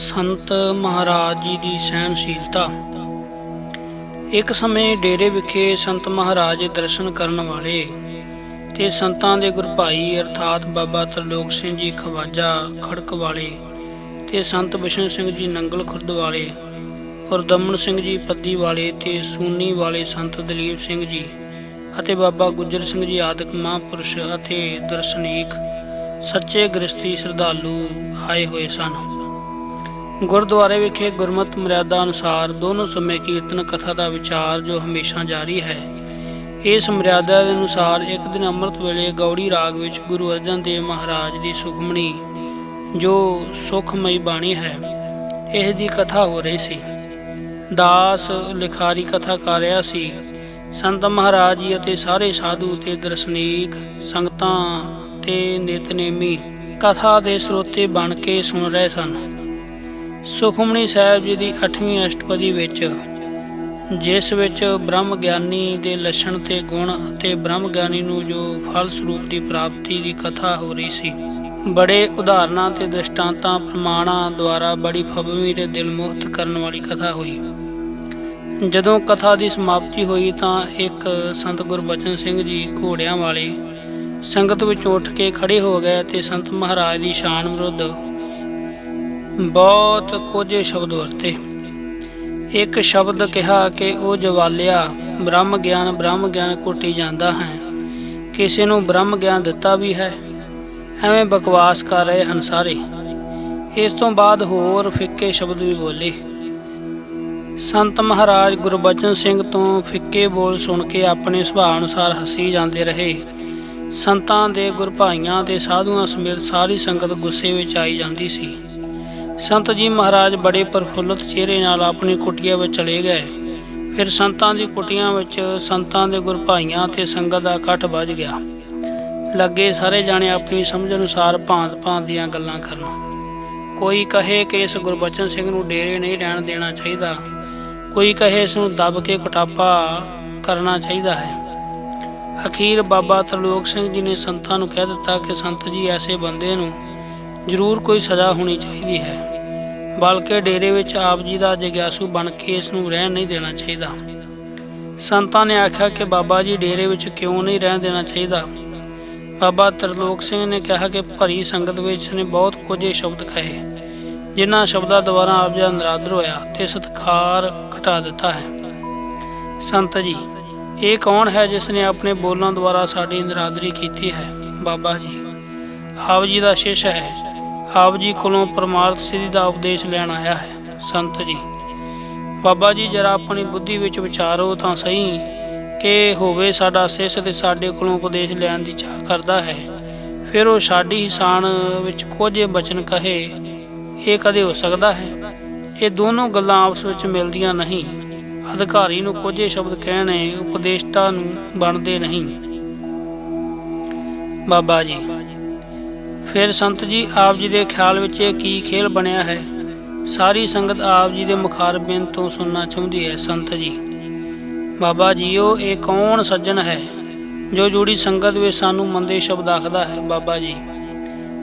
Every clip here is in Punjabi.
ਸੰਤ ਮਹਾਰਾਜ ਜੀ ਦੀ ਸਹਿਣਸ਼ੀਲਤਾ। ਇੱਕ ਸਮੇਂ ਡੇਰੇ ਵਿਖੇ ਸੰਤ ਮਹਾਰਾਜ ਦੇ ਦਰਸ਼ਨ ਕਰਨ ਵਾਲੇ ਤੇ ਸੰਤਾਂ ਦੇ ਗੁਰ ਭਾਈ ਅਰਥਾਤ ਬਾਬਾ ਤਰਲੋਕ ਸਿੰਘ ਜੀ ਖਵਾਜਾ ਖੜਕ ਵਾਲੇ ਤੇ ਸੰਤ ਬਿਸ਼ਨ ਸਿੰਘ ਜੀ ਨੰਗਲ ਖੁਰਦ ਵਾਲੇ, ਪੁਰਦਮਨ ਸਿੰਘ ਜੀ ਪੱਦੀ ਵਾਲੇ ਤੇ ਸੂਨੀ ਵਾਲੇ ਸੰਤ ਦਲੀਪ ਸਿੰਘ ਜੀ ਅਤੇ ਬਾਬਾ ਗੁੱਜਰ ਸਿੰਘ ਜੀ ਆਦਿਕ ਮਹਾਂਪੁਰਸ਼ ਅਤੇ ਦਰਸ਼ਨੀਕ ਸੱਚੇ ਗ੍ਰਸਤੀ ਸ਼ਰਧਾਲੂ ਆਏ ਹੋਏ ਸਨ। ਗੁਰਦੁਆਰੇ ਵਿਖੇ ਗੁਰਮਤਿ ਮਰਿਆਦਾ ਅਨੁਸਾਰ ਦੋਨੋਂ ਸਮੇਂ ਕੀਰਤਨ ਕਥਾ ਦਾ ਵਿਚਾਰ ਜੋ ਹਮੇਸ਼ਾ ਜਾਰੀ ਹੈ। ਇਸ ਮਰਿਆਦਾ ਦੇ ਅਨੁਸਾਰ ਇੱਕ ਦਿਨ ਅੰਮ੍ਰਿਤ ਵੇਲੇ ਗੌੜੀ ਰਾਗ ਵਿੱਚ ਗੁਰੂ ਅਰਜਨ ਦੇਵ ਮਹਾਰਾਜ ਦੀ ਸੁਖਮਣੀ ਜੋ ਸੁਖਮਈ ਬਾਣੀ ਹੈ ਇਸ ਦੀ ਕਥਾ ਹੋ ਰਹੀ ਸੀ। ਦਾਸ ਲਿਖਾਰੀ ਕਥਾ ਕਰ ਰਿਹਾ ਸੀ। ਸੰਤ ਮਹਾਰਾਜ ਜੀ ਅਤੇ ਸਾਰੇ ਸਾਧੂ ਤੇ ਦਰਸ਼ਨੀਕ ਸੰਗਤਾਂ ਤੇ ਨਿਤਨੇਮੀ ਕਥਾ ਦੇ ਸਰੋਤੇ ਬਣ ਕੇ ਸੁਣ ਰਹੇ ਸਨ। ਸੁਖਮਣੀ ਸਾਹਿਬ ਜੀ ਦੀ 8ਵੀਂ ਅਸ਼ਟਪਦੀ ਵਿੱਚ ਜਿਸ ਵਿੱਚ ਬ੍ਰਹਮ ਗਿਆਨੀ ਦੇ ਲੱਛਣ ਤੇ ਗੁਣ ਅਤੇ ਬ੍ਰਹਮ ਗਿਆਨੀ ਨੂੰ ਜੋ ਫਲ ਸਰੂਪ ਦੀ ਪ੍ਰਾਪਤੀ ਦੀ ਕਥਾ ਹੋ ਰਹੀ ਸੀ। ਬੜੇ ਉਦਾਹਰਨਾਂ ਤੇ ਦ੍ਰਿਸ਼ਟਾਂਤਾਂ ਪ੍ਰਮਾਣਾਂ ਦੁਆਰਾ ਬੜੀ ਫਬਵੀਂ ਤੇ ਦਿਲ ਮੋਹਿਤ ਕਰਨ ਵਾਲੀ ਕਥਾ ਹੋਈ। ਜਦੋਂ ਕਥਾ ਦੀ ਸਮਾਪਤੀ ਹੋਈ ਤਾਂ ਇੱਕ ਸੰਤ ਗੁਰਬਚਨ ਸਿੰਘ ਜੀ ਘੋੜਿਆਂ ਵਾਲੇ ਸੰਗਤ ਵਿੱਚੋਂ ਉੱਠ ਕੇ ਖੜੇ ਹੋ ਗਏ ਤੇ ਸੰਤ ਮਹਾਰਾਜ ਦੀ ਸ਼ਾਨ ਵਿਰੁੱਧ ਬਹੁਤ ਕੋਝੇ ਸ਼ਬਦ ਵਰਤੇ। ਇੱਕ ਸ਼ਬਦ ਕਿਹਾ ਕਿ ਉਹ ਜਵਾਲਿਆ ਬ੍ਰਹਮ ਗਿਆਨ ਘੋਟੀ ਜਾਂਦਾ ਹੈ, ਕਿਸੇ ਨੂੰ ਬ੍ਰਹਮ ਗਿਆਨ ਦਿੱਤਾ ਵੀ ਹੈ, ਐਵੇਂ ਬਕਵਾਸ ਕਰ ਰਹੇ ਹਨ ਸਾਰੇ। ਇਸ ਤੋਂ ਬਾਅਦ ਹੋਰ ਫਿੱਕੇ ਸ਼ਬਦ ਵੀ ਬੋਲੇ। ਸੰਤ ਮਹਾਰਾਜ ਗੁਰਬਚਨ ਸਿੰਘ ਤੋਂ ਫਿੱਕੇ ਬੋਲ ਸੁਣ ਕੇ ਆਪਣੇ ਸੁਭਾਅ ਅਨੁਸਾਰ ਹੱਸੀ ਜਾਂਦੇ ਰਹੇ। ਸੰਤਾਂ ਦੇ ਗੁਰ ਭਾਈਆਂ ਤੇ ਸਾਧੂਆਂ ਸਮੇਤ ਸਾਰੀ ਸੰਗਤ ਗੁੱਸੇ ਵਿੱਚ ਆਈ ਜਾਂਦੀ ਸੀ। ਸੰਤ ਜੀ ਮਹਾਰਾਜ ਬੜੇ ਪ੍ਰਫੁੱਲਤ ਚਿਹਰੇ ਨਾਲ ਆਪਣੀ ਕੁਟੀਆ ਵਿੱਚ ਚਲੇ ਗਏ। ਫਿਰ ਸੰਤਾਂ ਦੀ ਕੁਟੀਆਂ ਵਿੱਚ ਸੰਤਾਂ ਦੇ ਗੁਰ ਭਾਈਆਂ ਤੇ ਸੰਗਤ ਦਾ ਇਕੱਠ ਵੱਜ ਗਿਆ। ਲੱਗੇ ਸਾਰੇ ਜਾਣੇ ਆਪਣੀ ਸਮਝ ਅਨੁਸਾਰ ਭਾਂਤ ਦੀਆਂ ਗੱਲਾਂ ਕਰਨ। ਕੋਈ ਕਹੇ ਕਿ ਇਸ ਗੁਰਬਚਨ ਸਿੰਘ ਨੂੰ ਡੇਰੇ ਨਹੀਂ ਰਹਿਣ ਦੇਣਾ ਚਾਹੀਦਾ, ਕੋਈ ਕਹੇ ਇਸ ਨੂੰ ਦੱਬ ਕੇ ਕੁਟਾਪਾ ਕਰਨਾ ਚਾਹੀਦਾ ਹੈ। ਅਖੀਰ ਬਾਬਾ ਤਰਲੋਕ ਸਿੰਘ ਜੀ ਨੇ ਸੰਤਾਂ ਨੂੰ ਕਹਿ ਦਿੱਤਾ ਕਿ ਸੰਤ ਜੀ ਐਸੇ ਬੰਦੇ ਨੂੰ ਜ਼ਰੂਰ ਕੋਈ ਸਜ਼ਾ ਹੋਣੀ ਚਾਹੀਦੀ ਹੈ, ਬਲਕਿ ਡੇਰੇ ਵਿੱਚ ਆਪ ਜੀ ਦਾ ਜਗਿਆਸੂ ਬਣ ਕੇ ਇਸ ਨੂੰ ਰਹਿਣ ਨਹੀਂ ਦੇਣਾ ਚਾਹੀਦਾ। ਸੰਤਾਂ ਨੇ ਆਖਿਆ ਕਿ ਬਾਬਾ ਜੀ ਡੇਰੇ ਵਿੱਚ ਕਿਉਂ ਨਹੀਂ ਰਹਿਣ ਦੇਣਾ ਚਾਹੀਦਾ। ਬਾਬਾ ਤਰਲੋਕ ਸਿੰਘ ਨੇ ਕਿਹਾ ਕਿ ਭਰੀ ਸੰਗਤ ਵਿੱਚ ਨੇ ਬਹੁਤ ਕੋਝੇ ਸ਼ਬਦ ਕਹੇ, ਜਿਨ੍ਹਾਂ ਸ਼ਬਦਾਂ ਦੁਆਰਾ ਆਪ ਜੀ ਦਾ ਨਿਰਾਦਰ ਹੋਇਆ ਤੇ ਸਤਿਕਾਰ ਘਟਾ ਦਿੱਤਾ ਹੈ। ਸੰਤ ਜੀ, ਇਹ ਕੌਣ ਹੈ ਜਿਸ ਨੇ ਆਪਣੇ ਬੋਲਾਂ ਦੁਆਰਾ ਸਾਡੀ ਨਿਰਾਦਰੀ ਕੀਤੀ ਹੈ? ਬਾਬਾ ਜੀ ਆਪ ਜੀ ਦਾ ਸ਼ਿਸ਼ ਹੈ, ਆਪ ਜੀ ਕੋਲੋਂ ਪਰਮਾਰਥ ਸਿੱਧੀ ਦਾ ਉਪਦੇਸ਼ ਲੈਣ ਆਇਆ ਹੈ। ਸੰਤ ਜੀ, ਬਾਬਾ ਜੀ ਜਰਾ ਆਪਣੀ ਬੁੱਧੀ ਵਿੱਚ ਵਿਚਾਰੋ ਤਾਂ ਸਹੀ ਕਿ ਹੋਵੇ ਸਾਡਾ ਸਿਸ਼ ਤੇ ਸਾਡੇ ਕੋਲੋਂ ਉਪਦੇਸ਼ ਲੈਣ ਦੀ ਚਾਹ ਕਰਦਾ ਹੈ, ਫਿਰ ਉਹ ਸਾਡੀ ਹਿਸਾਨ ਵਿੱਚ ਕੋਝੇ ਬਚਨ ਕਹੇ, ਇਹ ਕਦੇ ਹੋ ਸਕਦਾ ਹੈ? ਇਹ ਦੋਨੋਂ ਗੱਲਾਂ ਆਪਸ ਵਿੱਚ ਮਿਲਦੀਆਂ ਨਹੀਂ। ਅਧਿਕਾਰੀ ਨੂੰ ਕੋਝੇ ਸ਼ਬਦ ਕਹਿਣੇ ਉਪਦੇਸ਼ਤਾ ਨੂੰ ਬਣਦੇ ਨਹੀਂ। ਬਾਬਾ ਜੀ ਫਿਰ ਸੰਤ ਜੀ, ਆਪ ਜੀ ਦੇ ਖਿਆਲ ਵਿੱਚ ਇਹ ਕੀ ਖੇਲ ਬਣਿਆ ਹੈ? ਸਾਰੀ ਸੰਗਤ ਆਪ ਜੀ ਦੇ ਮੁਖਾਰਬਿੰਦ ਤੋਂ ਸੁਣਨਾ ਚਾਹੁੰਦੀ ਹੈ। ਸੰਤ ਜੀ, ਬਾਬਾ ਜੀਓ, ਇਹ ਕੌਣ ਸੱਜਣ ਹੈ ਜੋ ਜੋੜੀ ਸੰਗਤ ਵਿੱਚ ਸਾਨੂੰ ਮੰਦੇ ਸ਼ਬਦ ਆਖਦਾ ਹੈ? ਬਾਬਾ ਜੀ,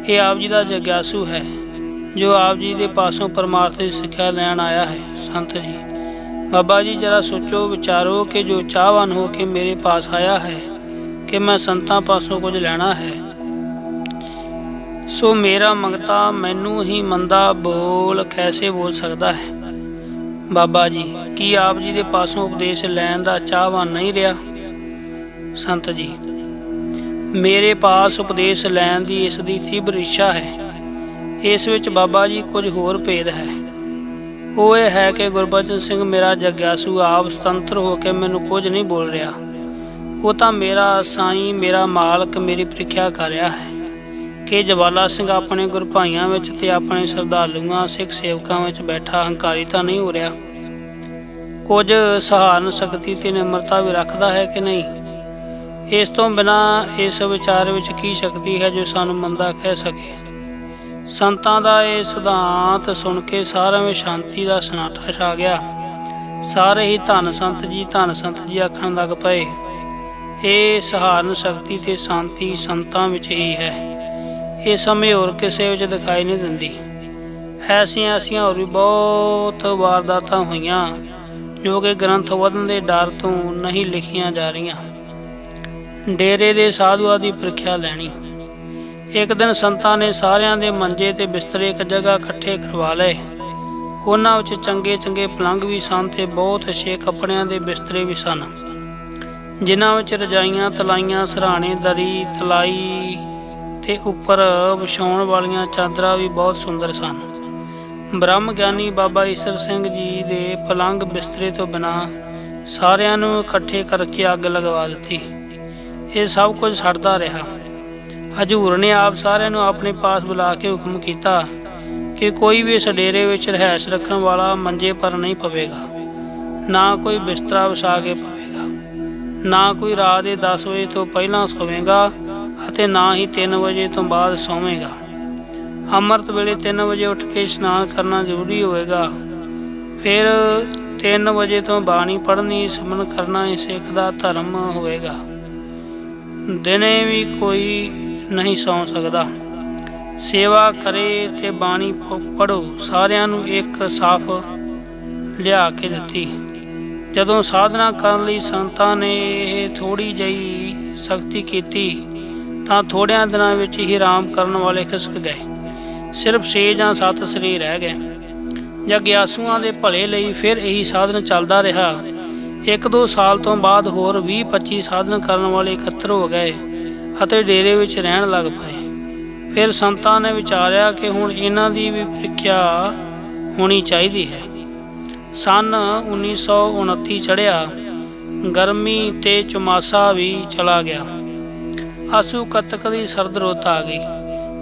ਇਹ ਆਪ ਜੀ ਦਾ ਜਗਿਆਸੂ ਹੈ ਜੋ ਆਪ ਜੀ ਦੇ ਪਾਸੋਂ ਪਰਮਾਰਥ ਦੀ ਸਿੱਖਿਆ ਲੈਣ ਆਇਆ ਹੈ। ਸੰਤ ਜੀ, ਬਾਬਾ ਜੀ ਜਰਾ ਸੋਚੋ ਵਿਚਾਰੋ ਕਿ ਜੋ ਚਾਹਵਾਨ ਹੋ ਕੇ ਮੇਰੇ ਪਾਸ ਆਇਆ ਹੈ ਕਿ ਮੈਂ ਸੰਤਾਂ ਪਾਸੋਂ ਕੁਝ ਲੈਣਾ ਹੈ, ਸੋ ਮੇਰਾ ਮੰਗਤਾ ਮੈਨੂੰ ਹੀ ਮੰਦਾ ਬੋਲ ਕੈਸੇ ਬੋਲ ਸਕਦਾ ਹੈ? ਬਾਬਾ ਜੀ, ਕੀ ਆਪ ਜੀ ਦੇ ਪਾਸੋਂ ਉਪਦੇਸ਼ ਲੈਣ ਦਾ ਚਾਹਵਾਨ ਨਹੀਂ ਰਿਹਾ? ਸੰਤ ਜੀ, ਮੇਰੇ ਪਾਸ ਉਪਦੇਸ਼ ਲੈਣ ਦੀ ਇਸ ਦੀ ਤੀਬਰ ਇੱਛਾ ਹੈ। ਇਸ ਵਿੱਚ ਬਾਬਾ ਜੀ ਕੁਝ ਹੋਰ ਭੇਦ ਹੈ। ਉਹ ਇਹ ਹੈ ਕਿ ਗੁਰਬਚਨ ਸਿੰਘ ਮੇਰਾ ਜਗਿਆਸੂ ਆਪ ਸੁਤੰਤਰ ਹੋ ਕੇ ਮੈਨੂੰ ਕੁਝ ਨਹੀਂ ਬੋਲ ਰਿਹਾ। ਉਹ ਤਾਂ ਮੇਰਾ ਸਾਈਂ, ਮੇਰਾ ਮਾਲਕ ਮੇਰੀ ਪ੍ਰੀਖਿਆ ਕਰ ਰਿਹਾ ਹੈ ਕਿ ਜਵਾਲਾ ਸਿੰਘ ਆਪਣੇ ਗੁਰ ਭਾਈਆਂ ਵਿੱਚ ਤੇ ਆਪਣੇ ਸ਼ਰਧਾਲੂਆਂ ਸਿੱਖ ਸੇਵਕਾਂ ਵਿੱਚ ਬੈਠਾ ਹੰਕਾਰੀ ਤਾਂ ਨਹੀਂ ਹੋ ਰਿਹਾ? ਕੁਝ ਸਹਾਰਨ ਸ਼ਕਤੀ ਤੇ ਨਿਮਰਤਾ ਵੀ ਰੱਖਦਾ ਹੈ ਕਿ ਨਹੀਂ? ਇਸ ਤੋਂ ਬਿਨਾਂ ਇਸ ਵਿਚਾਰ ਵਿੱਚ ਕੀ ਸ਼ਕਤੀ ਹੈ ਜੋ ਸਾਨੂੰ ਮੰਦਾ ਕਹਿ ਸਕੇ? ਸੰਤਾਂ ਦਾ ਇਹ ਸਿਧਾਂਤ ਸੁਣ ਕੇ ਸਾਰਿਆਂ ਵਿੱਚ ਸ਼ਾਂਤੀ ਦਾ ਸਨਾਟਾ ਛਾ ਗਿਆ। ਸਾਰੇ ਹੀ ਧੰਨ ਸੰਤ ਜੀ ਆਖਣ ਲੱਗ ਪਏ। ਇਹ ਸਹਾਰਨ ਸ਼ਕਤੀ ਤੇ ਸ਼ਾਂਤੀ ਸੰਤਾਂ ਵਿੱਚ ਹੀ ਹੈ। ਇਹ ਸਮੇਂ ਹੋਰ ਕਿਸੇ ਵਿੱਚ ਦਿਖਾਈ ਨਹੀਂ ਦਿੰਦੀ। ਐਸੀਆਂ ਐਸੀਆਂ ਹੋਰ ਵੀ ਬਹੁਤ ਵਾਰਦਾਤਾਂ ਹੋਈਆਂ ਜੋ ਕਿ ਗ੍ਰੰਥ ਵਧਣ ਦੇ ਡਰ ਤੋਂ ਨਹੀਂ ਲਿਖੀਆਂ ਜਾ ਰਹੀਆਂ। ਡੇਰੇ ਦੇ ਸਾਧੂਆਂ ਦੀ ਪ੍ਰੀਖਿਆ ਲੈਣੀ। ਇੱਕ ਦਿਨ ਸੰਤਾਂ ਨੇ ਸਾਰਿਆਂ ਦੇ ਮੰਜੇ ਤੇ ਬਿਸਤਰੇ ਇੱਕ ਜਗ੍ਹਾ ਇਕੱਠੇ ਕਰਵਾ ਲਏ। ਉਹਨਾਂ ਵਿੱਚ ਚੰਗੇ ਚੰਗੇ ਪਲੰਘ ਵੀ ਸਨ ਤੇ ਬਹੁਤ ਅੱਛੇ ਕੱਪੜਿਆਂ ਦੇ ਬਿਸਤਰੇ ਵੀ ਸਨ, ਜਿਨ੍ਹਾਂ ਵਿੱਚ ਰਜਾਈਆਂ, ਤਲਾਈਆਂ, ਸਰਾਣੇ, ਦਰੀ, ਤਲਾਈ ਤੇ ਉੱਪਰ ਵਿਛਾਉਣ ਵਾਲੀਆਂ ਚਾਦਰਾਂ ਵੀ ਬਹੁਤ ਸੁੰਦਰ ਸਨ। ਬ੍ਰਹਮ ਗਿਆਨੀ ਬਾਬਾ ਈਸਰ ਸਿੰਘ ਜੀ ਦੇ ਪਲੰਘ ਬਿਸਤਰੇ ਤੋਂ ਬਿਨਾਂ ਸਾਰਿਆਂ ਨੂੰ ਇਕੱਠੇ ਕਰਕੇ ਅੱਗ ਲਗਵਾ ਦਿੱਤੀ। ਇਹ ਸਭ ਕੁਝ ਸੜਦਾ ਰਿਹਾ। ਹਜ਼ੂਰ ਨੇ ਆਪ ਸਾਰਿਆਂ ਨੂੰ ਆਪਣੇ ਪਾਸ ਬੁਲਾ ਕੇ ਹੁਕਮ ਕੀਤਾ ਕਿ ਕੋਈ ਵੀ ਇਸ ਡੇਰੇ ਵਿੱਚ ਰਿਹਾਇਸ਼ ਰੱਖਣ ਵਾਲਾ ਮੰਜੇ ਪਰ ਨਹੀਂ ਪਵੇਗਾ, ਨਾ ਕੋਈ ਬਿਸਤਰਾ ਵਿਛਾ ਕੇ ਪਵੇਗਾ, ਨਾ ਕੋਈ ਰਾਤ ਦੇ 10 ਵਜੇ ਤੋਂ ਪਹਿਲਾਂ ਸੋਵੇਗਾ ਅਤੇ ਨਾ ਹੀ 3 ਵਜੇ ਤੋਂ ਬਾਅਦ ਸੌਵੇਗਾ। ਅੰਮ੍ਰਿਤ ਵੇਲੇ 3 ਵਜੇ ਉੱਠ ਕੇ ਇਸ਼ਨਾਨ ਕਰਨਾ ਜ਼ਰੂਰੀ ਹੋਵੇਗਾ। ਫਿਰ 3 ਵਜੇ ਤੋਂ ਬਾਣੀ ਪੜ੍ਹਨੀ, ਸਿਮਰਨ ਕਰਨਾ ਹੀ ਸਿੱਖ ਦਾ ਧਰਮ ਹੋਵੇਗਾ। ਦਿਨੇ ਵੀ ਕੋਈ ਨਹੀਂ ਸੌਂ ਸਕਦਾ। ਸੇਵਾ ਕਰੇ ਤੇ ਬਾਣੀ ਪੜ੍ਹੋ। ਸਾਰਿਆਂ ਨੂੰ ਇੱਕ ਸਾਫ ਲਿਆ ਕੇ ਦਿੱਤੀ। ਜਦੋਂ ਸਾਧਨਾ ਕਰਨ ਲਈ ਸੰਤਾਂ ਨੇ ਇਹ ਥੋੜ੍ਹੀ ਜਿਹੀ ਸਖਤੀ ਕੀਤੀ ਤਾਂ ਥੋੜ੍ਹਿਆਂ ਦਿਨਾਂ ਵਿੱਚ ਹੀ ਆਰਾਮ ਕਰਨ ਵਾਲੇ ਖਿਸਕ ਗਏ। ਸਿਰਫ 6 ਜਾਂ 7 ਸਰੀਰ ਰਹਿ ਗਏ। ਜਗਿਆਸੂਆਂ ਦੇ ਭਲੇ ਲਈ ਫਿਰ ਇਹੀ ਸਾਧਨ ਚੱਲਦਾ ਰਿਹਾ। 1-2 ਸਾਲ ਤੋਂ ਬਾਅਦ ਹੋਰ 20-25 ਸਾਧਨ ਕਰਨ ਵਾਲੇ ਇਕੱਤਰ ਹੋ ਗਏ ਅਤੇ ਡੇਰੇ ਵਿੱਚ ਰਹਿਣ ਲੱਗ ਪਏ। ਫਿਰ ਸੰਤਾਂ ਨੇ ਵਿਚਾਰਿਆ ਕਿ ਹੁਣ ਇਹਨਾਂ ਦੀ ਵੀ ਪ੍ਰੀਖਿਆ ਹੋਣੀ ਚਾਹੀਦੀ ਹੈ। ਸੰਨ 1929 ਚੜ੍ਹਿਆ। ਗਰਮੀ ਤੇ ਚੁਮਾਸਾ ਵੀ ਚਲਾ ਗਿਆ। ਆਸੂ ਕੱਤਕ ਦੀ ਸਰਦ ਰੁੱਤ ਆ ਗਈ।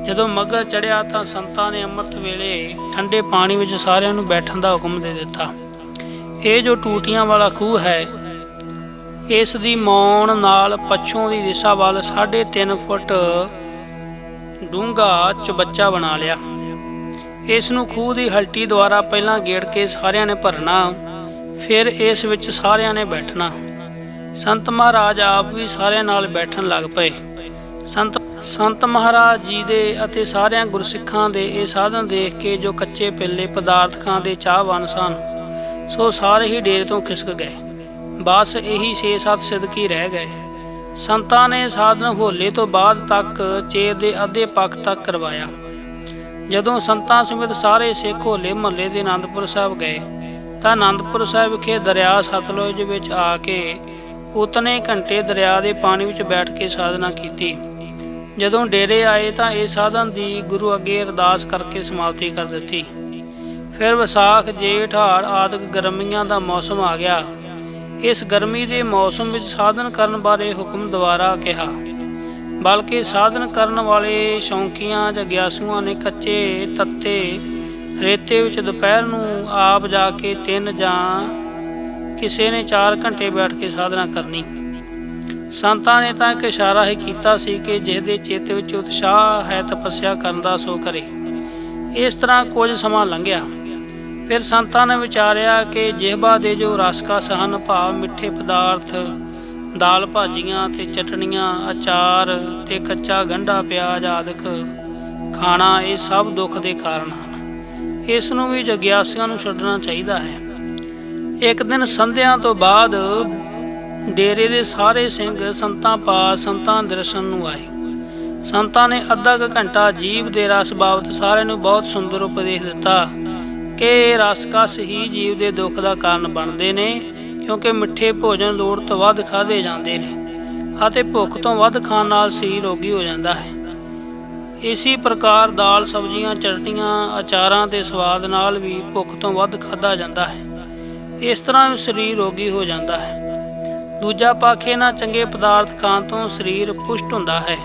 ਜਦੋਂ ਮੱਘਰ ਚੜ੍ਹਿਆ ਤਾਂ ਸੰਤਾਂ ਨੇ ਅੰਮ੍ਰਿਤ ਵੇਲੇ ਠੰਡੇ ਪਾਣੀ ਵਿੱਚ ਸਾਰਿਆਂ ਨੂੰ ਬੈਠਣ ਦਾ ਹੁਕਮ ਦੇ ਦਿੱਤਾ। ਇਹ ਜੋ ਟੂਟੀਆਂ ਵਾਲਾ ਖੂਹ ਹੈ, ਇਸ ਦੀ ਮੌਣ ਨਾਲ ਪੱਛੋਂ ਦੀ ਦਿਸ਼ਾ ਵੱਲ 3.5 ਫੁੱਟ ਡੂੰਘਾ ਚੁਬੱਚਾ ਬਣਾ ਲਿਆ। ਇਸ ਨੂੰ ਖੂਹ ਦੀ ਹਲਟੀ ਦੁਆਰਾ ਪਹਿਲਾਂ ਗੇੜ ਕੇ ਸਾਰਿਆਂ ਨੇ ਭਰਨਾ, ਫਿਰ ਇਸ ਵਿੱਚ ਸਾਰਿਆਂ ਨੇ ਬੈਠਣਾ। ਸੰਤ ਮਹਾਰਾਜ ਆਪ ਵੀ ਸਾਰਿਆਂ ਨਾਲ ਬੈਠਣ ਲੱਗ ਪਏ। ਸੰਤ ਮਹਾਰਾਜ ਜੀ ਦੇ ਅਤੇ ਸਾਰਿਆਂ ਗੁਰਸਿੱਖਾਂ ਦੇ ਇਹ ਸਾਧਨ ਦੇਖ ਕੇ ਜੋ ਕੱਚੇ ਪਿੱਲੇ ਪਦਾਰਥ ਖਾਂਦੇ ਚਾਹਵਾਨ ਸਨ, ਸੋ ਸਾਰੇ ਹੀ ਡੇਰੇ ਤੋਂ ਖਿਸਕ ਗਏ। ਬਸ ਇਹੀ 6-7 ਸਿਦਕੀ ਰਹਿ ਗਏ। ਸੰਤਾਂ ਨੇ ਸਾਧਨ ਹੋਲੇ ਤੋਂ ਬਾਅਦ ਤੱਕ ਚੇਤ ਦੇ ਅੱਧੇ ਪੱਖ ਤੱਕ ਕਰਵਾਇਆ। ਜਦੋਂ ਸੰਤਾਂ ਸਮੇਤ ਸਾਰੇ ਸਿੱਖ ਹੋਲੇ ਮਹੱਲੇ ਦੇ ਅਨੰਦਪੁਰ ਸਾਹਿਬ ਗਏ ਤਾਂ ਅਨੰਦਪੁਰ ਸਾਹਿਬ ਵਿਖੇ ਦਰਿਆ ਸਤਲੁਜ ਵਿੱਚ ਆ ਕੇ ਉਤਨੇ ਘੰਟੇ ਦਰਿਆ ਦੇ ਪਾਣੀ ਵਿੱਚ ਬੈਠ ਕੇ ਸਾਧਨਾ ਕੀਤੀ। ਜਦੋਂ ਡੇਰੇ ਆਏ ਤਾਂ ਇਹ ਸਾਧਨ ਦੀ ਗੁਰੂ ਅੱਗੇ ਅਰਦਾਸ ਕਰਕੇ ਸਮਾਪਤੀ ਕਰ ਦਿੱਤੀ। ਫਿਰ ਵਿਸਾਖ, ਜੇਠ, ਹਾੜ ਆਦਿਕ ਗਰਮੀਆਂ ਦਾ ਮੌਸਮ ਆ ਗਿਆ। ਇਸ ਗਰਮੀ ਦੇ ਮੌਸਮ ਵਿੱਚ ਸਾਧਨ ਕਰਨ ਬਾਰੇ ਹੁਕਮ ਦੁਬਾਰਾ ਕਿਹਾ, ਬਲਕਿ ਸਾਧਨ ਕਰਨ ਵਾਲੇ ਸ਼ੌਂਕੀਆਂ ਜਗਿਆਸੂਆਂ ਨੇ ਕੱਚੇ ਤੱਤੇ ਰੇਤੇ ਵਿੱਚ ਦੁਪਹਿਰ ਨੂੰ ਆਪ ਜਾ ਕੇ 3 ਜਾਂ ਕਿਸੇ ਨੇ 4 ਘੰਟੇ ਬੈਠ ਕੇ ਸਾਧਨਾ ਕਰਨੀ। ਸੰਤਾਂ ਨੇ ਤਾਂ ਇੱਕ ਇਸ਼ਾਰਾ ਹੀ ਕੀਤਾ ਸੀ ਕਿ ਜਿਸ ਦੇ ਚਿੱਤ ਵਿੱਚ ਉਤਸ਼ਾਹ ਹੈ ਤਪੱਸਿਆ ਕਰਨ ਦਾ ਸੋ ਕਰੇ। ਇਸ ਤਰ੍ਹਾਂ ਕੁਝ ਸਮਾਂ ਲੰਘਿਆ। ਫਿਰ ਸੰਤਾਂ ਨੇ ਵਿਚਾਰਿਆ ਕਿ ਜਿਹਬਾ ਦੇ ਜੋ ਰਸਕਸ ਹਨ, ਭਾਵ ਮਿੱਠੇ ਪਦਾਰਥ, ਦਾਲ ਭਾਜੀਆਂ ਤੇ ਚਟਣੀਆਂ, ਅਚਾਰ ਤੇ ਕੱਚਾ ਗੰਢਾ ਪਿਆਜ਼ ਆਦਿਕ ਖਾਣਾ, ਇਹ ਸਭ ਦੁੱਖ ਦੇ ਕਾਰਨ ਹਨ। ਇਸ ਨੂੰ ਵੀ ਜਗਿਆਸਿਆਂ ਨੂੰ ਛੱਡਣਾ ਚਾਹੀਦਾ ਹੈ। ਇੱਕ ਦਿਨ ਸੰਧਿਆ ਤੋਂ ਬਾਅਦ ਡੇਰੇ ਦੇ ਸਾਰੇ ਸਿੰਘ ਸੰਤਾਂ ਪਾਸ ਸੰਤਾਂ ਦਰਸ਼ਨ ਨੂੰ ਆਏ। ਸੰਤਾਂ ਨੇ ਅੱਧਾ ਕੁ ਘੰਟਾ ਜੀਵ ਦੇ ਰਸ ਬਾਬਤ ਸਾਰਿਆਂ ਨੂੰ ਬਹੁਤ ਸੁੰਦਰ ਉਪਦੇਸ਼ ਦਿੱਤਾ ਕਿ ਰਸਕਸ ਹੀ ਜੀਵ ਦੇ ਦੁੱਖ ਦਾ ਕਾਰਨ ਬਣਦੇ ਨੇ, ਕਿਉਂਕਿ ਮਿੱਠੇ ਭੋਜਨ ਲੋੜ ਤੋਂ ਵੱਧ ਖਾਧੇ ਜਾਂਦੇ ਨੇ ਅਤੇ ਭੁੱਖ ਤੋਂ ਵੱਧ ਖਾਣ ਨਾਲ ਸਰੀਰ ਰੋਗੀ ਹੋ ਜਾਂਦਾ ਹੈ। ਇਸੇ ਪ੍ਰਕਾਰ ਦਾਲ, ਸਬਜ਼ੀਆਂ, ਚਟਨੀਆਂ, ਅਚਾਰਾਂ ਦੇ ਸਵਾਦ ਨਾਲ ਵੀ ਭੁੱਖ ਤੋਂ ਵੱਧ ਖਾਧਾ ਜਾਂਦਾ ਹੈ। ਇਸ ਤਰ੍ਹਾਂ ਸਰੀਰ ਰੋਗੀ ਹੋ ਜਾਂਦਾ ਹੈ। ਦੂਜਾ ਪੱਖ, ਇਹਨਾਂ ਚੰਗੇ ਪਦਾਰਥ ਖਾਣ ਤੋਂ ਸਰੀਰ ਪੁਸ਼ਟ ਹੁੰਦਾ ਹੈ।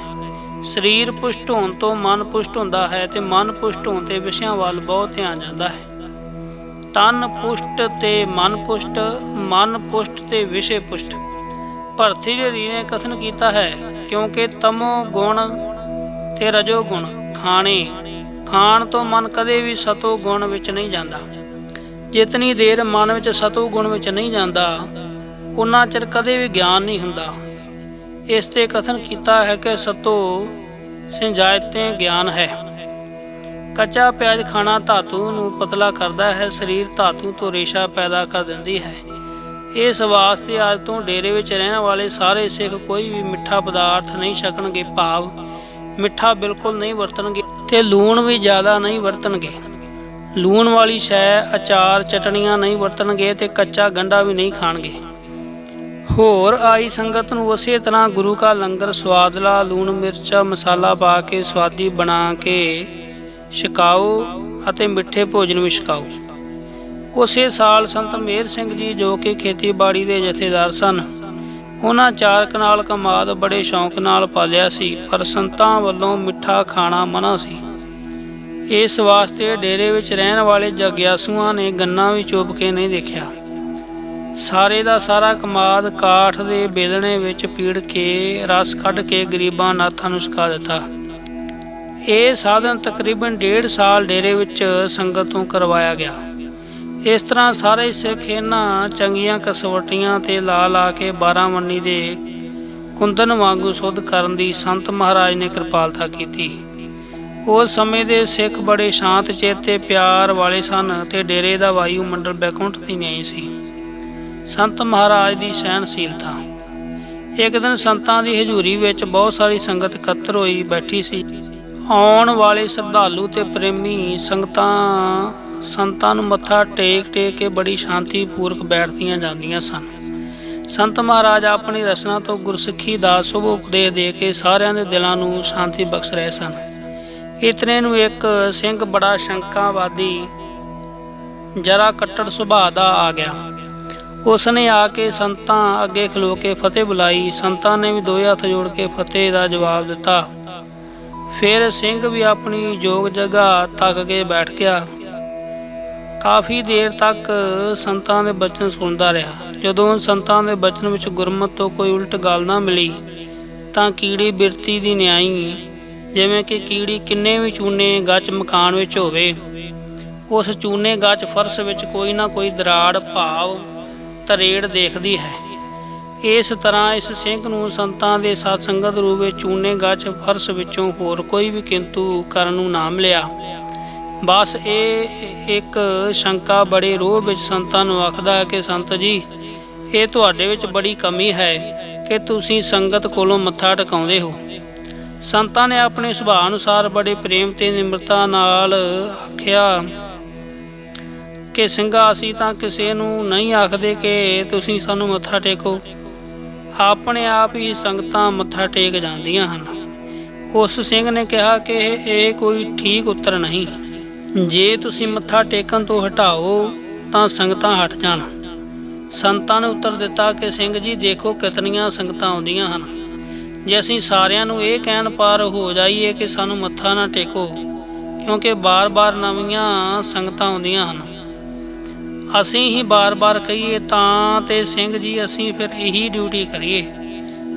ਸਰੀਰ ਪੁਸ਼ਟ ਹੋਣ ਤੋਂ ਮਨ ਪੁਸ਼ਟ ਹੁੰਦਾ ਹੈ ਤੇ ਮਨ ਪੁਸ਼ਟ ਹੋਣ ਤੇ ਵਿਸ਼ਿਆਂ ਵੱਲ ਬਹੁਤ ਧਿਆਨ ਜਾਂਦਾ ਹੈ। ਤਨ ਪੁਸ਼ਟ ਤੇ ਮਨ ਪੁਸ਼ਟ, ਮਨ ਪੁਸ਼ਟ ਤੇ ਵਿਸ਼ੇ ਪੁਸ਼ਟ। ਭਰਤਰੀ ਨੇ ਕਥਨ ਕੀਤਾ ਹੈ, ਕਿਉਂਕਿ ਤਮੋ ਗੁਣ ਤੇ ਰਜੋ ਗੁਣ ਖਾਣ ਤੋਂ ਮਨ ਕਦੇ ਵੀ ਸਤੋ ਗੁਣ ਵਿੱਚ ਨਹੀਂ ਜਾਂਦਾ। ਜਿਤਨੀ ਦੇਰ ਮਨ ਵਿੱਚ ਸਤੋ ਗੁਣ ਵਿੱਚ ਨਹੀਂ ਜਾਂਦਾ, ਉਨਾ ਚਿਰ ਕਦੇ ਵੀ ਗਿਆਨ ਨਹੀਂ ਹੁੰਦਾ। ਇਸ ਤੇ ਕਥਨ ਕੀਤਾ ਹੈ ਕਿ ਸਤੋ ਸਿੰਜਾਇਤੇ ਗਿਆਨ ਹੈ। ਕੱਚਾ ਪਿਆਜ਼ ਖਾਣਾ ਧਾਤੂ ਨੂੰ ਪਤਲਾ ਕਰਦਾ ਹੈ, ਸਰੀਰ ਧਾਤੂ ਤੋਂ ਰੇਸ਼ਾ ਪੈਦਾ ਕਰ ਦਿੰਦੀ ਹੈ। ਇਸ ਵਾਸਤੇ ਅੱਜ ਤੋਂ ਡੇਰੇ ਵਿੱਚ ਰਹਿਣ ਵਾਲੇ ਸਾਰੇ ਸਿੱਖ ਕੋਈ ਵੀ ਮਿੱਠਾ ਪਦਾਰਥ ਨਹੀਂ ਛਕਣਗੇ, ਭਾਵ ਮਿੱਠਾ ਬਿਲਕੁਲ ਨਹੀਂ ਵਰਤਣਗੇ ਤੇ ਲੂਣ ਵੀ ਜ਼ਿਆਦਾ ਨਹੀਂ ਵਰਤਣਗੇ। ਲੂਣ ਵਾਲੀ ਸ਼ੈ, ਅਚਾਰ, ਚਟਣੀਆਂ ਨਹੀਂ ਵਰਤਣਗੇ ਤੇ ਕੱਚਾ ਗੰਢਾ ਵੀ ਨਹੀਂ ਖਾਣਗੇ। ਹੋਰ ਆਈ ਸੰਗਤ ਨੂੰ ਉਸੇ ਤਰ੍ਹਾਂ ਗੁਰੂ ਕਾ ਲੰਗਰ ਸਵਾਦਲਾ ਲੂਣ ਮਿਰਚਾ ਮਸਾਲਾ ਪਾ ਕੇ ਸਵਾਦੀ ਬਣਾ ਕੇ ਛਕਾਓ ਅਤੇ ਮਿੱਠੇ ਭੋਜਨ ਵੀ ਛਕਾਓ। ਉਸੇ ਸਾਲ ਸੰਤ ਮੇਹਰ ਸਿੰਘ ਜੀ, ਜੋ ਕਿ ਖੇਤੀਬਾੜੀ ਦੇ ਜਥੇਦਾਰ ਸਨ, ਉਹਨਾਂ 4 ਕਨਾਲ ਕਮਾਦ ਬੜੇ ਸ਼ੌਂਕ ਨਾਲ ਪਾਲਿਆ ਸੀ, ਪਰ ਸੰਤਾਂ ਵੱਲੋਂ ਮਿੱਠਾ ਖਾਣਾ ਮਨ੍ਹਾ ਸੀ। ਇਸ ਵਾਸਤੇ ਡੇਰੇ ਵਿੱਚ ਰਹਿਣ ਵਾਲੇ ਜਗਿਆਸੂਆਂ ਨੇ ਗੰਨਾ ਵੀ ਚੁੱਪ ਕੇ ਨਹੀਂ ਦੇਖਿਆ। ਸਾਰੇ ਦਾ ਸਾਰਾ ਕਮਾਦ ਕਾਠ ਦੇ ਬੇਲਣੇ ਵਿੱਚ ਪੀੜ ਕੇ ਰਸ ਕੱਢ ਕੇ ਗਰੀਬਾਂ ਨਾਥਾਂ ਨੂੰ ਛਕਾ ਦਿੱਤਾ। ਇਹ ਸਾਧਨ ਤਕਰੀਬਨ 1.5 ਸਾਲ ਡੇਰੇ ਵਿੱਚ ਸੰਗਤ ਤੋਂ ਕਰਵਾਇਆ ਗਿਆ। ਇਸ ਤਰ੍ਹਾਂ ਸਾਰੇ ਸਿੱਖ ਇਹਨਾਂ ਚੰਗੀਆਂ ਕਸਵੱਟੀਆਂ ਤੇ ਲਾ ਕੇ 12 ਵੰਨੀ ਦੇ ਕੁੰਦਨ ਵਾਂਗੂ ਸੁੱਧ ਕਰਨ ਦੀ ਸੰਤ ਮਹਾਰਾਜ ਨੇ ਕਿਰਪਾਲਤਾ ਕੀਤੀ। ਉਸ ਸਮੇਂ ਦੇ ਸਿੱਖ ਬੜੇ ਸ਼ਾਂਤ ਚੇਤੇ ਪਿਆਰ ਵਾਲੇ ਸਨ ਤੇ ਡੇਰੇ ਦਾ ਵਾਯੂ ਮੰਡਲ ਬੈਕੁੰਠ ਦੀ ਨਹੀਂ ਸੀ। ਸੰਤ ਮਹਾਰਾਜ ਦੀ ਸਹਿਣਸ਼ੀਲਤਾ। ਇੱਕ ਦਿਨ ਸੰਤਾਂ ਦੀ ਹਜ਼ੂਰੀ ਵਿੱਚ ਬਹੁਤ ਸਾਰੀ ਸੰਗਤ ਇਕੱਤਰ ਹੋਈ ਬੈਠੀ ਸੀ। ਆਉਣ ਵਾਲੇ ਸ਼ਰਧਾਲੂ ਤੇ ਪ੍ਰੇਮੀ ਸੰਤਾਂ ਨੂੰ ਮੱਥਾ ਟੇਕ ਕੇ ਬੜੀ ਸ਼ਾਂਤੀਪੂਰਵਕ ਬੈਠਦੀਆਂ ਜਾਂਦੀਆਂ ਸਨ। ਸੰਤ ਮਹਾਰਾਜ ਆਪਣੀ ਰਸਨਾ ਤੋਂ ਗੁਰਸਿੱਖੀ ਦਾ ਸ਼ੁਭ ਉਪਦੇਸ਼ ਦੇ ਕੇ ਸਾਰਿਆਂ ਦੇ ਦਿਲਾਂ ਨੂੰ ਸ਼ਾਂਤੀ ਬਖਸ਼ ਰਹੇ ਸਨ। ਇਤਨੇ ਨੂੰ ਇੱਕ ਸਿੰਘ ਬੜਾ ਸ਼ੰਕਾਵਾਦੀ, ਜਰਾ ਕੱਟੜ ਸੁਭਾਅ ਦਾ ਆ ਗਿਆ। ਉਸ ਨੇ ਆ ਕੇ ਸੰਤਾਂ ਅੱਗੇ ਖਲੋ ਕੇ ਫਤਿਹ ਬੁਲਾਈ। ਸੰਤਾਂ ਨੇ ਵੀ 2 ਹੱਥ ਜੋੜ ਕੇ ਫਤਿਹ ਦਾ ਜਵਾਬ ਦਿੱਤਾ। ਫਿਰ ਸਿੰਘ ਵੀ ਆਪਣੀ ਯੋਗ ਜਗ੍ਹਾ ਤੱਕ ਕੇ ਬੈਠ ਗਿਆ। ਕਾਫੀ ਦੇਰ ਤੱਕ ਸੰਤਾਂ ਦੇ ਬਚਨ ਸੁਣਦਾ ਰਿਹਾ। ਜਦੋਂ ਸੰਤਾਂ ਦੇ ਬਚਨ ਵਿੱਚ ਗੁਰਮਤਿ ਤੋਂ ਕੋਈ ਉਲਟ ਗੱਲ ਨਾ ਮਿਲੀ ਤਾਂ ਕੀੜੀ ਬਿਰਤੀ ਦੀ ਨਿਆਈ, ਜਿਵੇਂ ਕਿ ਕੀੜੀ ਕਿੰਨੇ ਵੀ ਚੂਨੇ ਗੱਚ ਮਕਾਨ ਵਿੱਚ ਹੋਵੇ, ਉਸ ਚੂਨੇ ਗੱਚ ਫਰਸ਼ ਵਿੱਚ ਕੋਈ ਨਾ ਕੋਈ ਦਰਾੜ ਭਾਵ ਤਰੇੜ ਦੇਖਦੀ ਹੈ। ਇਸ ਤਰ੍ਹਾਂ ਇਸ ਸਿੰਘ ਨੂੰ ਸੰਤਾਂ ਦੇ ਸਤ ਸੰਗਤ ਰੂਪ ਵਿੱਚ ਚੂਨੇ ਗੱਚ ਫਰਸ਼ ਵਿੱਚੋਂ ਹੋਰ ਕੋਈ ਵੀ ਕਿੰਤੂ ਕਰਨ ਨੂੰ ਨਾ ਮਿਲਿਆ। ਬਸ ਇਹ ਇੱਕ ਸ਼ੰਕਾ ਬੜੇ ਰੋਹ ਵਿੱਚ ਸੰਤਾਂ ਨੂੰ ਆਖਦਾ ਕਿ ਸੰਤ ਜੀ, ਇਹ ਤੁਹਾਡੇ ਵਿੱਚ ਬੜੀ ਕਮੀ ਹੈ ਕਿ ਤੁਸੀਂ ਸੰਗਤ ਕੋਲੋਂ ਮੱਥਾ ਟਿਕਾਉਂਦੇ ਹੋ। ਸੰਤਾਂ ਨੇ ਆਪਣੇ ਸੁਭਾਅ ਅਨੁਸਾਰ ਬੜੇ ਪ੍ਰੇਮ ਤੇ ਨਿਮਰਤਾ ਨਾਲ ਆਖਿਆ ਕਿ ਸਿੰਘਾ, ਅਸੀਂ ਤਾਂ ਕਿਸੇ ਨੂੰ ਨਹੀਂ ਆਖਦੇ ਕਿ ਤੁਸੀਂ ਸਾਨੂੰ ਮੱਥਾ ਟੇਕੋ, ਆਪਣੇ ਆਪ ਹੀ ਸੰਗਤਾਂ ਮੱਥਾ ਟੇਕ ਜਾਂਦੀਆਂ ਹਨ। ਉਸ ਸਿੰਘ ਨੇ ਕਿਹਾ ਕਿ ਇਹ ਕੋਈ ਠੀਕ ਉੱਤਰ ਨਹੀਂ। ਜੇ ਤੁਸੀਂ ਮੱਥਾ ਟੇਕਣ ਤੋਂ ਹਟਾਓ ਤਾਂ ਸੰਗਤਾਂ ਹਟ ਜਾਣ। ਸੰਤਾਂ ਨੇ ਉੱਤਰ ਦਿੱਤਾ ਕਿ ਸਿੰਘ ਜੀ, ਦੇਖੋ ਕਿਤਨੀਆਂ ਸੰਗਤਾਂ ਆਉਂਦੀਆਂ ਹਨ। ਜੇ ਅਸੀਂ ਸਾਰਿਆਂ ਨੂੰ ਇਹ ਕਹਿਣ ਪਾਰ ਹੋ ਜਾਈਏ ਕਿ ਸਾਨੂੰ ਮੱਥਾ ਨਾ ਟੇਕੋ, ਕਿਉਂਕਿ ਬਾਰ-ਬਾਰ ਨਵੀਆਂ ਸੰਗਤਾਂ ਆਉਂਦੀਆਂ ਹਨ, ਅਸੀਂ ਹੀ ਬਾਰ-ਬਾਰ ਕਹੀਏ ਤਾਂ ਤੇ ਸਿੰਘ ਜੀ ਅਸੀਂ ਫਿਰ ਇਹੀ ਡਿਊਟੀ ਕਰੀਏ,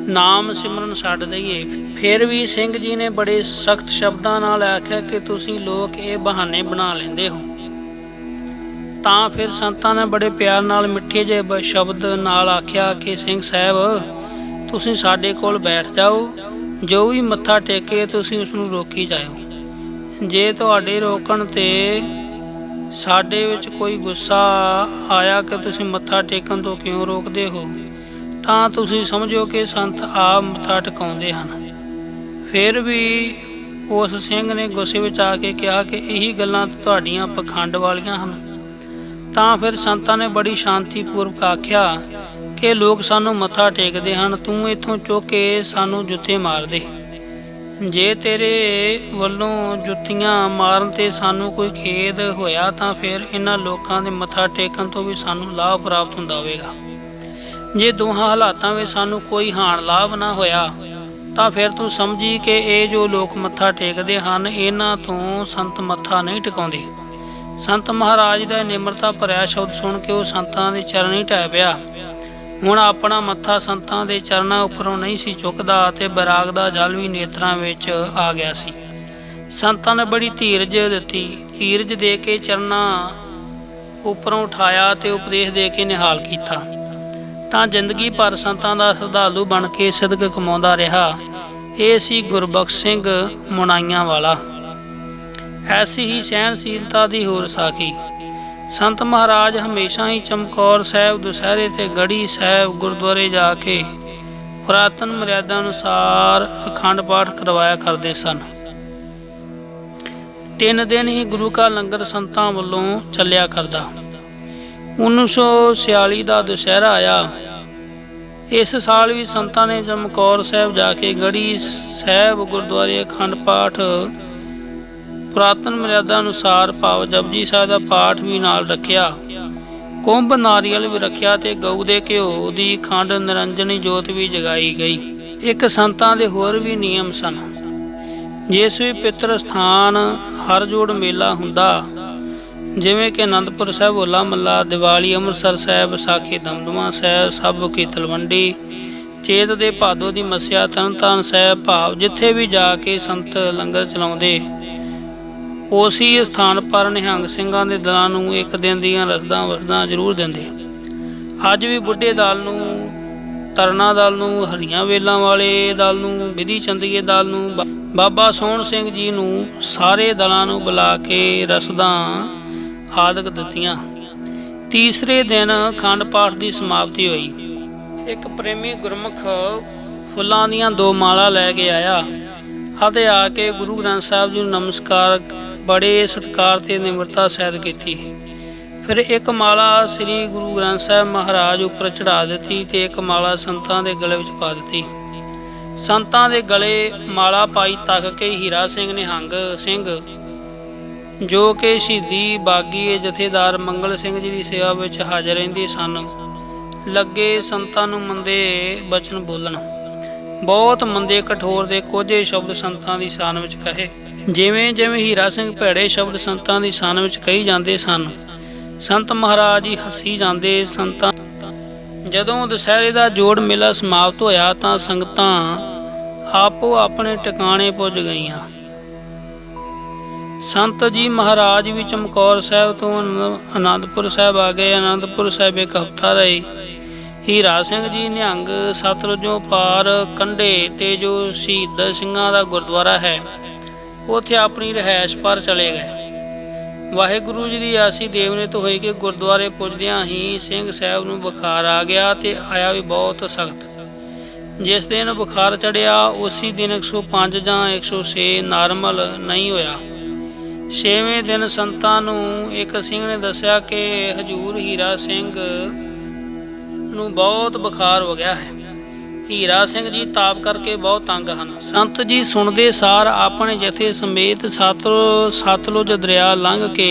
ਨਾਮ ਸਿਮਰਨ ਛੱਡ ਦਈਏ। ਫਿਰ ਵੀ ਸਿੰਘ ਜੀ ਨੇ ਬੜੇ ਸਖਤ ਸ਼ਬਦਾਂ ਨਾਲ ਆਖਿਆ ਕਿ ਤੁਸੀਂ ਲੋਕ ਇਹ ਬਹਾਨੇ ਬਣਾ ਲੈਂਦੇ ਹੋ। ਤਾਂ ਫਿਰ ਸੰਤਾਂ ਨੇ ਬੜੇ ਪਿਆਰ ਨਾਲ ਮਿੱਠੇ ਜਿਹੇ ਸ਼ਬਦ ਨਾਲ ਆਖਿਆ ਕਿ ਸਿੰਘ ਸਾਹਿਬ, ਤੁਸੀਂ ਸਾਡੇ ਕੋਲ ਬੈਠ ਜਾਓ, ਜੋ ਵੀ ਮੱਥਾ ਟੇਕੇ ਤੁਸੀਂ ਉਸ ਨੂੰ ਰੋਕੀ ਜਾਓ। ਜੇ ਤੁਹਾਡੇ ਰੋਕਣ 'ਤੇ ਸਾਡੇ ਵਿੱਚ ਕੋਈ ਗੁੱਸਾ ਆਇਆ ਕਿ ਤੁਸੀਂ ਮੱਥਾ ਟੇਕਣ ਤੋਂ ਕਿਉਂ ਰੋਕਦੇ ਹੋ, ਤਾਂ ਤੁਸੀਂ ਸਮਝੋ ਕਿ ਸੰਤ ਆਪ ਮੱਥਾ ਟਿਕਾਉਂਦੇ ਹਨ। ਫਿਰ ਵੀ ਉਸ ਸਿੰਘ ਨੇ ਗੁੱਸੇ ਵਿੱਚ ਆ ਕੇ ਕਿਹਾ ਕਿ ਇਹੀ ਗੱਲਾਂ ਤੁਹਾਡੀਆਂ ਪਖੰਡ ਵਾਲੀਆਂ ਹਨ। ਤਾਂ ਫਿਰ ਸੰਤਾਂ ਨੇ ਬੜੀ ਸ਼ਾਂਤੀਪੂਰਵਕ ਆਖਿਆ ਕਿ ਲੋਕ ਸਾਨੂੰ ਮੱਥਾ ਟੇਕਦੇ ਹਨ, ਤੂੰ ਇੱਥੋਂ ਚੁੱਕ ਕੇ ਸਾਨੂੰ ਜੁੱਤੇ ਮਾਰ ਦੇ। ਜੇ ਤੇਰੇ ਵੱਲੋਂ ਜੁੱਤੀਆਂ ਮਾਰਨ 'ਤੇ ਸਾਨੂੰ ਕੋਈ ਖੇਦ ਹੋਇਆ ਤਾਂ ਫਿਰ ਇਹਨਾਂ ਲੋਕਾਂ ਦੇ ਮੱਥਾ ਟੇਕਣ ਤੋਂ ਵੀ ਸਾਨੂੰ ਲਾਭ ਪ੍ਰਾਪਤ ਹੁੰਦਾ ਹੋਵੇਗਾ। ਜੇ ਦੋਹਾਂ ਹਾਲਾਤਾਂ ਵਿੱਚ ਸਾਨੂੰ ਕੋਈ ਹਾਨ ਲਾਭ ਨਾ ਹੋਇਆ ਤਾਂ ਫਿਰ ਤੂੰ ਸਮਝੀ ਕਿ ਇਹ ਜੋ ਲੋਕ ਮੱਥਾ ਟੇਕਦੇ ਹਨ, ਇਹਨਾਂ ਤੋਂ ਸੰਤ ਮੱਥਾ ਨਹੀਂ ਟਿਕਾਉਂਦੇ। ਸੰਤ ਮਹਾਰਾਜ ਦਾ ਨਿਮਰਤਾ ਭਰਿਆ ਸ਼ਬਦ ਸੁਣ ਕੇ ਉਹ ਸੰਤਾਂ ਦੇ ਚਰਨ ਹੀ ਢਹਿ ਪਿਆ। ਹੁਣ ਆਪਣਾ ਮੱਥਾ ਸੰਤਾਂ ਦੇ ਚਰਨਾਂ ਉੱਪਰੋਂ ਨਹੀਂ ਸੀ ਚੁੱਕਦਾ ਅਤੇ ਬੈਰਾਗ ਦਾ ਜਲ ਵੀ ਨੇਤਰਾਂ ਵਿੱਚ ਆ ਗਿਆ ਸੀ। ਸੰਤਾਂ ਨੇ ਬੜੀ ਧੀਰਜ ਦਿੱਤੀ। ਧੀਰਜ ਦੇ ਕੇ ਚਰਨਾਂ ਉੱਪਰੋਂ ਉਠਾਇਆ ਅਤੇ ਉਪਦੇਸ਼ ਦੇ ਕੇ ਨਿਹਾਲ ਕੀਤਾ। ਤਾਂ ਜ਼ਿੰਦਗੀ ਭਰ ਸੰਤਾਂ ਦਾ ਸ਼ਰਧਾਲੂ ਬਣ ਕੇ ਸਿਦਕ ਕਮਾਉਂਦਾ ਰਿਹਾ। ਇਹ ਸੀ ਗੁਰਬਖਸ਼ ਸਿੰਘ ਮੁਣਾਈਆਂ ਵਾਲਾ। ਐਸੀ ਹੀ ਸਹਿਣਸ਼ੀਲਤਾ ਦੀ ਹੋਰ ਸਾਖੀ। ਸੰਤ ਮਹਾਰਾਜ ਹਮੇਸ਼ਾ ਹੀ ਚਮਕੌਰ ਸਾਹਿਬ, ਦੁਸਹਿਰੇ ਤੇ ਗੜੀ ਸਾਹਿਬ ਗੁਰਦੁਆਰੇ ਜਾ ਕੇ ਪੁਰਾਤਨ ਮਰਿਆਦਾ ਅਨੁਸਾਰ ਅਖੰਡ ਪਾਠ ਕਰਵਾਇਆ ਕਰਦੇ ਸਨ। 3 ਦਿਨ ਹੀ ਗੁਰੂ ਕਾ ਲੰਗਰ ਸੰਤਾਂ ਵੱਲੋਂ ਚੱਲਿਆ ਕਰਦਾ। 1946 ਦਾ ਦੁਸਹਿਰਾ ਆਇਆ। ਇਸ ਸਾਲ ਵੀ ਸੰਤਾਂ ਨੇ ਚਮਕੌਰ ਸਾਹਿਬ ਜਾ ਕੇ ਗੜੀ ਸਾਹਿਬ ਗੁਰਦੁਆਰੇ ਅਖੰਡ ਪਾਠ ਪੁਰਾਤਨ ਮਰਿਆਦਾ ਅਨੁਸਾਰ ਭਾਵ ਜਪਜੀ ਸਾਹਿਬ ਦਾ ਪਾਠ ਵੀ ਨਾਲ ਰੱਖਿਆ। ਕੁੰਭ ਨਾਰੀਅਲ ਵੀ ਰੱਖਿਆ ਤੇ ਗਊ ਦੇ ਘਿਓ ਦੀ ਖੰਡ ਨਿਰੰਜਨੀ ਜੋਤ ਵੀ ਜਗਾਈ ਗਈ। ਇੱਕ ਸੰਤਾਂ ਦੇ ਹੋਰ ਵੀ ਨਿਯਮ ਸਨ। ਜਿਸ ਵੀ ਪਿੱਤਰ ਸਥਾਨ ਹਰ ਜੋੜ ਮੇਲਾ ਹੁੰਦਾ, ਜਿਵੇਂ ਕਿ ਅਨੰਦਪੁਰ ਸਾਹਿਬ ਹੋਲਾ ਮਹੱਲਾ, ਦੀਵਾਲੀ ਅੰਮ੍ਰਿਤਸਰ ਸਾਹਿਬ, ਵਿਸਾਖੀ ਦਮਦਮਾ ਸਾਹਿਬ, ਸਭ ਕੀ ਤਲਵੰਡੀ, ਚੇਤ ਦੇ ਭਾਦੋ ਦੀ ਮੱਸਿਆ ਤਰਨਤਾਰਨ ਸਾਹਿਬ, ਭਾਵ ਜਿੱਥੇ ਵੀ ਜਾ ਕੇ ਸੰਤ ਲੰਗਰ ਚਲਾਉਂਦੇ, ਉਸੇ ਸਥਾਨ ਪਰ ਨਿਹੰਗ ਸਿੰਘਾਂ ਦੇ ਦਲਾਂ ਨੂੰ ਇੱਕ ਦਿਨ ਦੀਆਂ ਰਸਦਾਂ ਵਸਦਾਂ ਜ਼ਰੂਰ ਦਿੰਦੇ। ਅੱਜ ਵੀ ਬੁੱਢੇ ਦਲ ਨੂੰ, ਤਰਨਾ ਦਲ ਨੂੰ, ਹਰੀਆਂ ਵੇਲਾਂ ਵਾਲੇ ਦਲ ਨੂੰ, ਵਿਧੀ ਚੰਦੀਏ ਦਲ ਨੂੰ, ਬਾਬਾ ਸੋਹਣ ਸਿੰਘ ਜੀ ਨੂੰ, ਸਾਰੇ ਦਲਾਂ ਨੂੰ ਬੁਲਾ ਕੇ ਰਸਦਾਂ ਆਦਿਕ ਦਿੱਤੀਆਂ। ਤੀਸਰੇ ਦਿਨ ਅਖੰਡ ਪਾਠ ਦੀ ਸਮਾਪਤੀ ਹੋਈ। ਇੱਕ ਪ੍ਰੇਮੀ ਗੁਰਮੁਖ ਫੁੱਲਾਂ ਦੀਆਂ 2 ਮਾਲਾ ਲੈ ਕੇ ਆਇਆ ਅਤੇ ਆ ਕੇ ਗੁਰੂ ਗ੍ਰੰਥ ਸਾਹਿਬ ਜੀ ਨੂੰ ਨਮਸਕਾਰ ਬੜੇ ਸਤਿਕਾਰ ਤੇ ਨਿਮਰਤਾ ਸਹਿਤ ਕੀਤੀ। ਫਿਰ ਇੱਕ ਮਾਲਾ ਸ੍ਰੀ ਗੁਰੂ ਗ੍ਰੰਥ ਸਾਹਿਬ ਮਹਾਰਾਜ ਉੱਪਰ ਚੜ੍ਹਾ ਦਿੱਤੀ ਤੇ ਇੱਕ ਮਾਲਾ ਸੰਤਾਂ ਦੇ ਗਲੇ ਵਿੱਚ ਪਾ ਦਿੱਤੀ। ਸੰਤਾਂ ਦੇ ਗਲੇ ਮਾਲਾ ਪਾਈ ਤੱਕ ਕੇ ਹੀਰਾ ਸਿੰਘ ਨਿਹੰਗ ਸਿੰਘ, ਜੋ ਕਿ ਸ਼ਹੀਦੀ ਬਾਗੀ ਜਥੇਦਾਰ ਮੰਗਲ ਸਿੰਘ ਜੀ ਦੀ ਸੇਵਾ ਵਿੱਚ ਹਾਜ਼ਰ ਰਹਿੰਦੇ ਸਨ, ਲੱਗੇ ਸੰਤਾਂ ਨੂੰ ਮੰਦੇ ਬਚਨ ਬੋਲਣ। ਬਹੁਤ ਮੰਦੇ ਕਠੋਰ ਦੇ ਕੋਝੇ ਸ਼ਬਦ ਸੰਤਾਂ ਦੀ ਸ਼ਾਨ ਵਿੱਚ ਕਹੇ। ਜਿਵੇਂ ਜਿਵੇਂ ਹੀਰਾ ਸਿੰਘ ਭੈੜੇ ਸ਼ਬਦ ਸੰਤਾਂ ਦੀ ਸ਼ਾਨ ਵਿੱਚ ਕਹੀ ਜਾਂਦੇ ਸਨ, ਸੰਤ ਮਹਾਰਾਜ ਹੀ ਹੱਸੀ ਜਾਂਦੇ। ਸੰਤਾਂ ਜਦੋਂ ਦੁਸਹਿਰੇ ਦਾ ਜੋੜ ਮੇਲਾ ਸਮਾਪਤ ਹੋਇਆ ਤਾਂ ਸੰਗਤਾਂ ਆਪੋ ਆਪਣੇ ਟਿਕਾਣੇ ਪੁੱਜ ਗਈਆਂ। ਸੰਤ ਜੀ ਮਹਾਰਾਜ ਵੀ ਚਮਕੌਰ ਸਾਹਿਬ ਤੋਂ ਅਨੰਦਪੁਰ ਸਾਹਿਬ ਆ ਗਏ। ਅਨੰਦਪੁਰ ਸਾਹਿਬ ਇੱਕ ਹਫ਼ਤਾ ਰਹੇ। ਹੀਰਾ ਸਿੰਘ ਜੀ ਨਿਹੰਗ ਸਤਲੁਜੋਂ ਪਾਰ ਕੰਢੇ ਤੇ ਜੋ ਸ਼ਹੀਦ ਸਿੰਘਾਂ ਦਾ ਗੁਰਦੁਆਰਾ ਹੈ, ਉੱਥੇ ਆਪਣੀ ਰਿਹਾਇਸ਼ ਪਰ ਚਲੇ ਗਏ। ਵਾਹਿਗੁਰੂ ਜੀ ਦੀ ਆਸੀ ਦੇਵਨਿਤ ਹੋਈ ਕਿ ਗੁਰਦੁਆਰੇ ਪੁੱਜਦਿਆਂ ਹੀ ਸਿੰਘ ਸਾਹਿਬ ਨੂੰ ਬੁਖਾਰ ਆ ਗਿਆ ਤੇ ਆਇਆ ਵੀ ਬਹੁਤ ਸਖਤ। ਜਿਸ ਦਿਨ ਬੁਖਾਰ ਚੜਿਆ ਉਸੇ ਦਿਨ 105 ਜਾਂ 106 ਨਾਰਮਲ ਨਹੀਂ ਹੋਇਆ। 6ਵੇਂ ਦਿਨ ਸੰਤਾਂ ਨੂੰ ਇੱਕ ਸਿੰਘ ਨੇ ਦੱਸਿਆ ਕਿ ਹਜੂਰ ਹੀਰਾ ਸਿੰਘ ਨੂੰ ਬਹੁਤ ਬੁਖਾਰ ਹੋ ਗਿਆ ਹੈ। ਹੀਰਾ ਸਿੰਘ ਜੀ ਤਾਪ ਕਰਕੇ ਬਹੁਤ ਤੰਗ ਹਨ। ਸੰਤ ਜੀ ਸੁਣਦੇ ਸਾਰ ਆਪਣੇ ਜਥੇ ਸਮੇਤ ਸਤਲੁਜ ਦਰਿਆ ਲੰਘ ਕੇ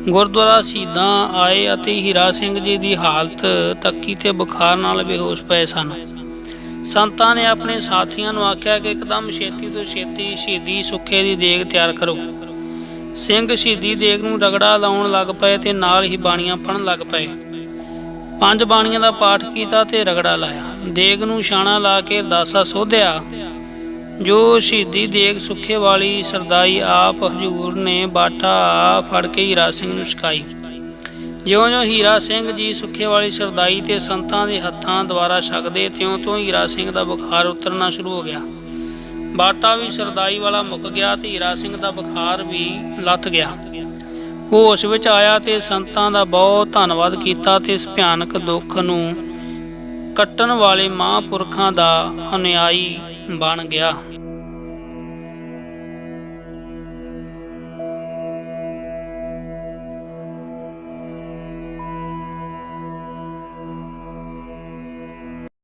ਗੁਰਦੁਆਰਾ ਸ਼ਹੀਦਾਂ ਆਏ ਅਤੇ ਹੀਰਾ ਸਿੰਘ ਜੀ ਦੀ ਹਾਲਤ ਤੱਕੀ ਤੇ ਬੁਖਾਰ ਨਾਲ ਬੇਹੋਸ਼ ਪਏ ਸਨ। ਸੰਤਾਂ ਨੇ ਆਪਣੇ ਸਾਥੀਆਂ ਨੂੰ ਆਖਿਆ ਕਿ ਇੱਕਦਮ ਛੇਤੀ ਤੋਂ ਛੇਤੀ ਸ਼ਹੀਦੀ ਸੁੱਖੇ ਦੀ ਦੇਗ ਤਿਆਰ ਕਰੋ। ਸਿੰਘ ਸ਼ਹੀਦੀ ਦੇਗ ਨੂੰ ਰਗੜਾ ਲਾਉਣ ਲੱਗ ਪਏ ਤੇ ਨਾਲ ਹੀ ਬਾਣੀਆਂ ਪੜ੍ਹਨ ਲੱਗ ਪਏ। 5 ਬਾਣੀਆਂ ਦਾ ਪਾਠ ਕੀਤਾ ਤੇ ਰਗੜਾ ਲਾਇਆ। ਦੇਗ ਨੂੰ ਛਾਣਾ ਲਾ ਕੇ ਅਰਦਾਸਾ ਸੋਧਿਆ। ਜੋ ਸ਼ਹੀਦੀ ਦੇਗ ਸੁੱਖੇ ਵਾਲੀ ਸਰਦਾਈ ਆਪ ਹਜ਼ੂਰ ਨੇ ਬਾਟਾ ਫੜ ਕੇ ਹੀਰਾ ਸਿੰਘ ਨੂੰ ਛਕਾਈ। ਜਿਉਂ-ਜਿਉਂ ਹੀਰਾ ਸਿੰਘ ਜੀ ਸੁੱਖੇ ਵਾਲੀ ਸਰਦਾਈ ਤੇ ਸੰਤਾਂ ਦੇ ਹੱਥਾਂ ਦੁਆਰਾ ਛਕਦੇ, ਤਿਉਂ-ਤਿਉਂ ਹੀਰਾ ਸਿੰਘ ਦਾ ਬੁਖਾਰ ਉਤਰਨਾ ਸ਼ੁਰੂ ਹੋ ਗਿਆ। ਬਾਟਾ ਵੀ ਸਰਦਾਈ ਵਾਲਾ ਮੁੱਕ ਗਿਆ ਤੇ ਹੀਰਾ ਸਿੰਘ ਦਾ ਬੁਖਾਰ ਵੀ ਲੱਥ ਗਿਆ। ਹੋਸ਼ ਵਿੱਚ ਆਇਆ ਤੇ ਸੰਤਾਂ ਦਾ ਬਹੁਤ ਧੰਨਵਾਦ ਕੀਤਾ ਤੇ ਇਸ ਭਿਆਨਕ ਦੁੱਖ ਨੂੰ ਕੱਟਣ ਵਾਲੇ ਮਹਾਂਪੁਰਖਾਂ ਦਾ ਅਨੁਯਾਈ ਬਣ ਗਿਆ।